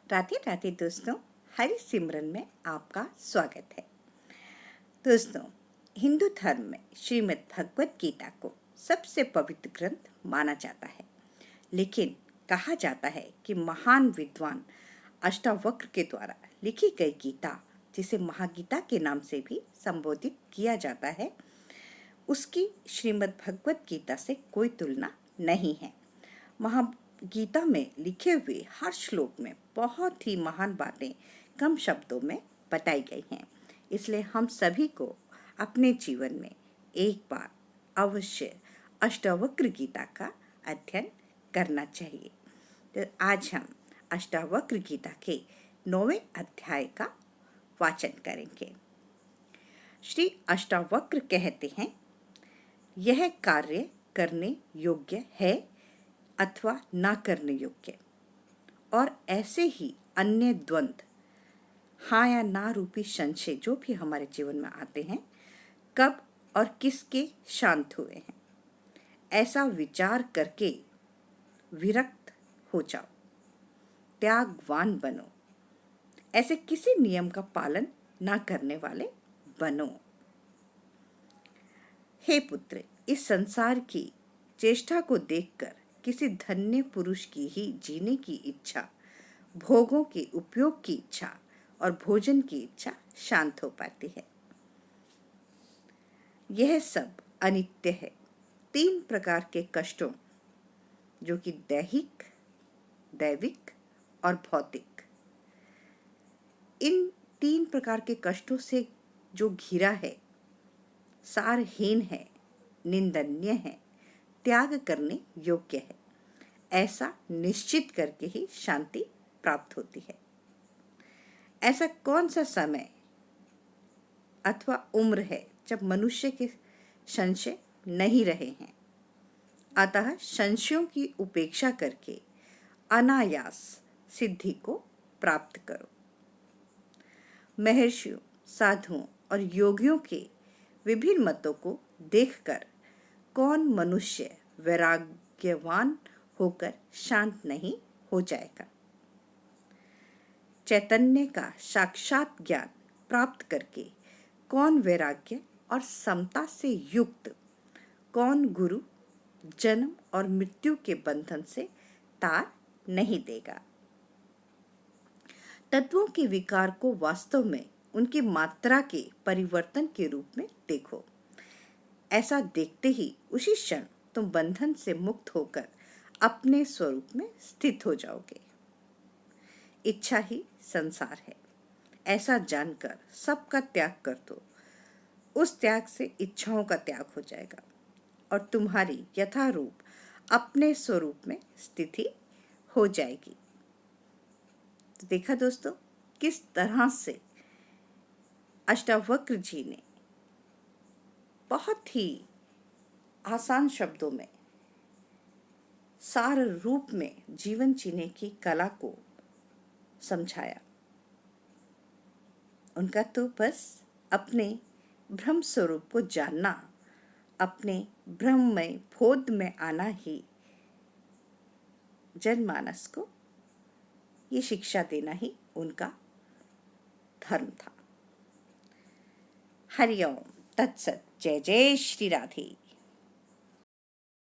राधे राधे दोस्तों, हरि सिमरन में आपका स्वागत है। दोस्तों, हिंदू धर्म में श्रीमद् भगवत गीता को सबसे पवित्र ग्रंथ माना जाता है, लेकिन कहा जाता है कि महान विद्वान अष्टावक्र के द्वारा लिखी गई गीता, जिसे महागीता के नाम से भी संबोधित किया जाता है, उसकी श्रीमद् भगवत गीता से कोई तुलना नहीं है। महागीता में लिखे हुए हर श्लोक में बहुत ही महान बातें कम शब्दों में बताई गई हैं। इसलिए हम सभी को अपने जीवन में एक बार अवश्य अष्टावक्र गीता का अध्ययन करना चाहिए। तो आज हम अष्टावक्र गीता के 9वें अध्याय का वाचन करेंगे। श्री अष्टावक्र कहते हैं, यह कार्य करने योग्य है अथवा ना करने योग्य, और ऐसे ही अन्य द्वंद्व, हाँ या ना रूपी संशय जो भी हमारे जीवन में आते हैं, कब और किसके शांत हुए हैं, ऐसा विचार करके विरक्त हो जाओ, त्यागवान बनो, ऐसे किसी नियम का पालन ना करने वाले बनो। हे पुत्र, इस संसार की चेष्टा को देखकर किसी धन्य पुरुष की ही जीने की इच्छा, भोगों के उपयोग की इच्छा और भोजन की इच्छा शांत हो पाती है। यह सब अनित्य है। 3 प्रकार के कष्टों, जो कि दैहिक, दैविक और भौतिक, इन 3 प्रकार के कष्टों से जो घिरा है, सारहीन है, निंदनीय है, त्याग करने योग्य है, ऐसा निश्चित करके ही शांति प्राप्त होती है। ऐसा कौन सा समय अथवा उम्र है जब मनुष्य के संशय नहीं रहे हैं? अतः संशयों की उपेक्षा करके अनायास सिद्धि को प्राप्त करो। महर्षियों, साधुओं और योगियों के विभिन्न मतों को देखकर कौन मनुष्य वैराग्यवान होकर शांत नहीं हो जाएगा? चैतन्य का साक्षात ज्ञान प्राप्त करके कौन वैराग्य और समता से युक्त, कौन गुरु जन्म और मृत्यु के बंधन से तार नहीं देगा? तत्वों के विकार को वास्तव में उनकी मात्रा के परिवर्तन के रूप में देखो। ऐसा देखते ही उसी क्षण तुम बंधन से मुक्त होकर अपने स्वरूप में स्थित हो जाओगे। इच्छा ही संसार है, ऐसा जानकर सबका त्याग कर दो। उस त्याग से इच्छाओं का त्याग हो जाएगा और तुम्हारी यथारूप अपने स्वरूप में स्थिति हो जाएगी। तो देखा दोस्तों, किस तरह से अष्टावक्र जी ने बहुत ही आसान शब्दों में, सार रूप में जीवन जीने की कला को समझाया। उनका तो बस अपने ब्रह्म स्वरूप को जानना, अपने ब्रह्ममय बोध में आना ही जनमानस को ये शिक्षा देना ही उनका धर्म था। हरिओम तत्सत। जय जय श्री राधे।